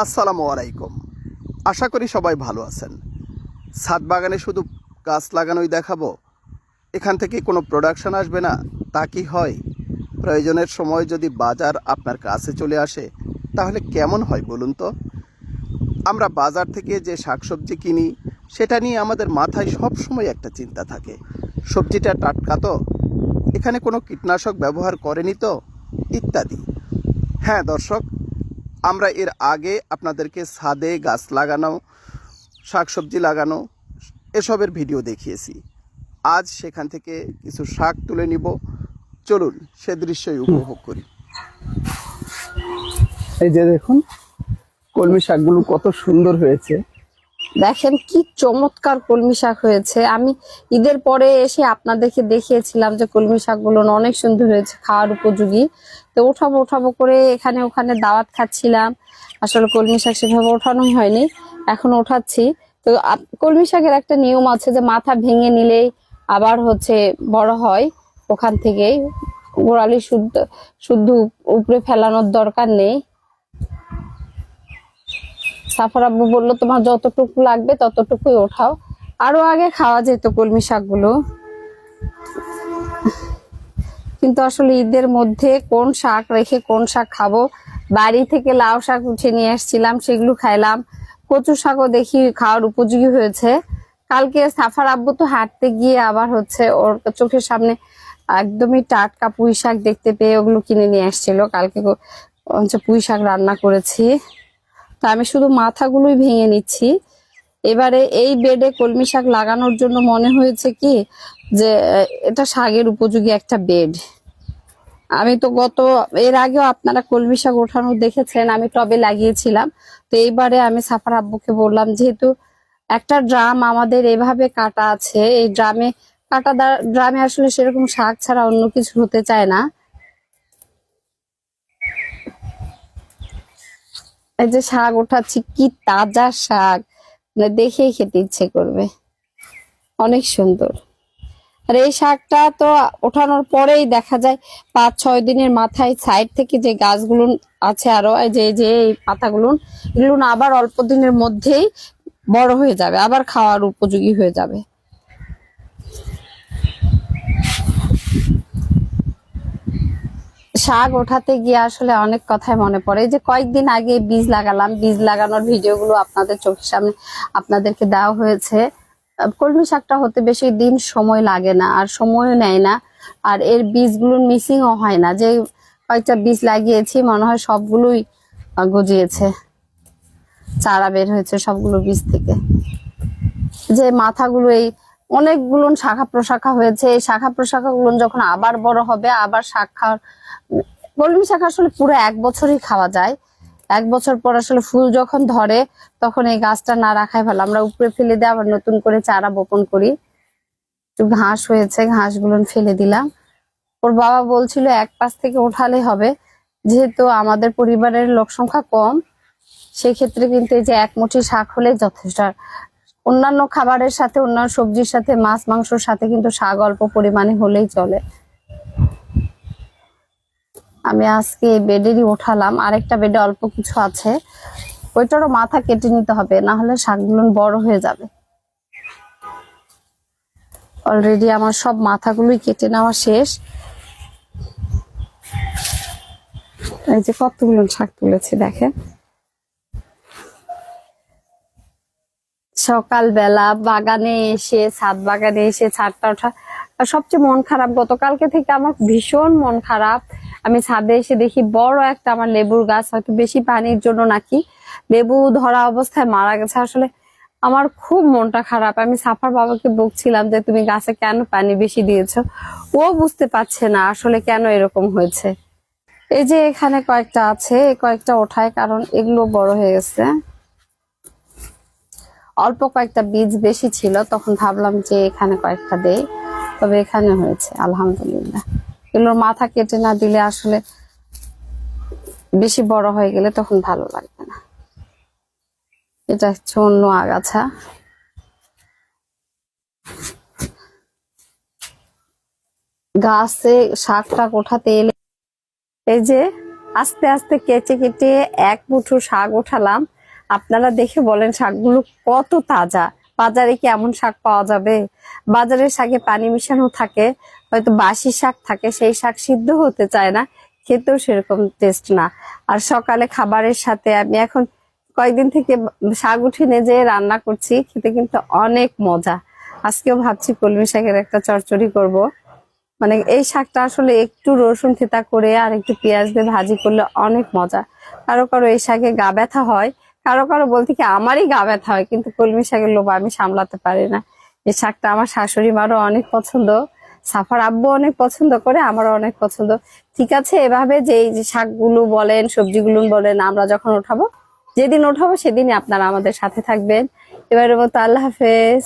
আসসালামু আলাইকুম। আশা করি সবাই ভালো আছেন। ছাদ বাগানে শুধু গাছ লাগানোই দেখাবো, এখান থেকে কোনো প্রোডাকশন আসবে না, তা কি হয়? প্রয়োজনের সময় যদি বাজার আপনার কাছে চলে আসে তাহলে কেমন হয় বলুন তো? আমরা বাজার থেকে যে শাকসবজি কিনি সেটা নিয়ে আমাদের মাথায় সব সময় একটা চিন্তা থাকে, সবজিটা টাটকা তো, এখানে কোনো কীটনাশক ব্যবহার করেনি তো, ইত্যাদি। হ্যাঁ দর্শক, আমরা এর আগে আপনাদেরকে ছাদে গাছ লাগানো, শাকসবজি লাগানো এসবের ভিডিও দেখিয়েছি। আজ সেখান থেকে কিছু শাক তুলে নিব, চলুন সে দৃশ্যই উপভোগ করি। এই যে দেখুন কলমি শাকগুলো কত সুন্দর হয়েছে। দেখেন কি চমৎকার কলমি শাক হয়েছে। আমি ঈদের পরে এসে আপনাদেরকে দেখিয়েছিলাম যে কলমি শাকগুলো অনেক সুন্দর হয়েছে, খাওয়ার উপযোগী। তো ওঠাবো ওঠাবো করে এখানে ওখানে দাওয়াত খাচ্ছিলাম, আসলে কলমি শাক সেভাবে ওঠানোই হয়নি, এখন ওঠাচ্ছি। তো কলমি শাকের একটা নিয়ম আছে যে মাথা ভেঙে নিলেই আবার বড় হয়, ওখান থেকেই গোড়ালি শুদ্ধ শুদ্ধ উপরে ফেলানোর দরকার নেই। সাফার আব্বু বললো তোমার যতটুকু লাগবে ততটুকুই ওঠাও, আরো আগে খাওয়া যেত কলমি শাকগুলো, কিন্তু আসলে ঈদের মধ্যে কোন শাক রেখে কোন শাক খাবো। বাড়ি থেকে লাউ শাক উঠে নিয়ে আসছিলাম, সেগুলো খাইলাম। কচু শাকও দেখি খাওয়ার উপযোগী হয়েছে। কালকে সাফার আব্বু তো হাঁটতে গিয়ে আবার ওর চোখের সামনে একদমই টাটকা পুঁই শাক দেখতে পেয়ে ওগুলো কিনে নিয়ে আসছিল। কালকে পুঁই শাক রান্না করেছি। তো আমি শুধু মাথাগুলোই ভেঙে নিচ্ছি। এবারে এই বেডে কলমি শাক লাগানোর জন্য মনে হয়েছে কি যে এটা শাকের উপযোগী একটা বেড। আমি তো এর আগেও আপনারা কলমি শাক ওঠানো দেখেছেন, আমি টবে লাগিয়েছিলাম। তো এইবারে আমি সাফার আব্বুকে বললাম, যেহেতু একটা ড্রাম আমাদের এভাবে কাটা আছে, এই ড্রামে আসলে সেরকম শাক ছাড়া অন্য কিছু হতে চায় না। এই যে শাক ওঠাচ্ছি, কি তাজা শাক, মানে দেখেই খেতে ইচ্ছে করবে, অনেক সুন্দর। আর এই শাকটা তো ওঠানোর পরেই দেখা যায় 5-6 দিনের মাথায় সাইড থেকে যে গাছগুলো আছে আরো যে এই পাতাগুলো, এগুলো আবার অল্প দিনের মধ্যেই বড় হয়ে যাবে, আবার খাওয়ার উপযোগী হয়ে যাবে। শাক ওঠাতে গিয়ে আসলে অনেক কথাই মনে পড়ে। যে কয়েকদিন আগে বীজ লাগালাম, বীজ লাগানোর ভিডিওগুলো আপনাদের চোখের সামনে আপনাদেরকে দেওয়া হয়েছে। কলমি শাকটা হতে বেশি দিন সময় লাগে না, আর সময়ও নেয় না, আর এর বীজগুলো মিসিংও হয় না। যে কয়েকটা বীজ লাগিয়েছি মনে হয় সবগুলোই গজিয়েছে, চারা বের হয়েছে সবগুলো বীজ থেকে। যে মাথাগুলো এই অনেকগুলো শাখা প্রশাখা হয়েছে, এই শাখা প্রশাখা গুলো যখন আবার বড় হবে, আবার শাক খাওয়ার, কলমি শাক আসলে পুরো 1 বছরই খাওয়া যায়। 1 বছর পর আসলে ফুল যখন ধরে তখন এই গাছটা না রাখাই ভালো, আমরা উপরে ফেলে দিয়ে আবার নতুন করে চারা বপন করি। একটু ঘাস হয়েছে, ঘাসগুলো ফেলে দিলাম। ওর বাবা বলছিল এক পাশ থেকে ওঠালে হবে, যেহেতু আমাদের পরিবারের লোক সংখ্যা কম, সেক্ষেত্রে কিন্তু এই যে এক মুঠি শাক হলে যথেষ্ট। অন্যান্য খাবারের সাথে, অন্যান্য সবজির সাথে, মাছ মাংসর সাথে কিন্তু শাক অল্প পরিমাণে হলেই চলে। আমি আজকে এই বেডেরই ওঠালাম, আরেকটা বেডে অল্প কিছু আছে, ওইটারও মাথা কেটে নিতে হবে, না হলে শাকগুলো বড় হয়ে যাবে। অলরেডি আমার সব মাথাগুলোই কেটে নেওয়া শেষ। এই যে কতগুলো শাক তুলেছি দেখেন। সকালবেলা বাগানে এসে, ছাদ বাগানে এসে ছাদটা ওঠা, আর সবচেয়ে মন খারাপ, গতকালকে থেকে আমার ভীষণ মন খারাপ। আমি ছাদে এসে দেখি বড় একটা আমার লেবুর গাছ, হয়তো বেশি পানির জন্য নাকি লেবু ধরা অবস্থায় মারা গেছে। আসলে আমার খুব মনটা খারাপ। আমি সাফার বাবাকে বলছিলাম যে তুমি গাছে কেন পানি বেশি দিয়েছো, ও বুঝতে পারছে না আসলে কেন এরকম হয়েছে। এই যে এখানে কয়েকটা আছে, কয়েকটা ওঠায়, কারণ এগুলো বড় হয়ে গেছে। অল্প কয়েকটা বীজ বেশি ছিল, তখন ভাবলাম যে এখানে কয়েকটা দেই, তবে এখানে হয়েছে আলহামদুলিল্লাহ। এগুলোর মাথা কেটে না দিলে আসলে বেশি বড় হয়ে গেলে তখন ভালো লাগবে না। এটা হচ্ছে অন্য আগাছা। গাছে শাক টাক ওঠাতে এলে এই যে আস্তে আস্তে কেটে কেটে এক মুঠো শাক উঠালাম। আপনারা দেখে বলেন শাকগুলো কত তাজা। বাজারে কি এমন শাক পাওয়া যাবে? বাজারের শাকে পানি মিশানো থাকে, হয়তো বাসি শাক থাকে, সেই শাক সিদ্ধ হতে চায় না, খেতেও সেরকম টেস্ট না। আর সকালে খাবারের সাথে আমি এখন কয়েকদিন থেকে শাক উঠিয়ে যে রান্না করছি, খেতে কিন্তু অনেক মজা। আজকেও ভাবছি কলমি শাকের একটা চচ্চড়ি করব। মানে এই শাকটা আসলে একটু রসুন থেতা করে আর একটু পেঁয়াজ দিয়ে ভাজি করলে অনেক মজা। কারো কারো এই শাকে গা ব্যথা হয়, কারো কারো বলতে কি আমারই গা ব্যথা হয়, কিন্তু কলমি শাকের লোভ আমি সামলাতে পারি না। এই শাকটা আমার শাশুড়ি মারও অনেক পছন্দ, সাফার আব্বু অনেক পছন্দ করে, আমারও অনেক পছন্দ। ঠিক আছে, এভাবে যে এই যে শাকগুলো বলেন, সবজিগুলো বলেন, আমরা যখন উঠাবো, যেদিন উঠাবো সেদিনই আপনারা আমাদের সাথে থাকবেন। এবারের মতো আল্লাহ হাফেজ।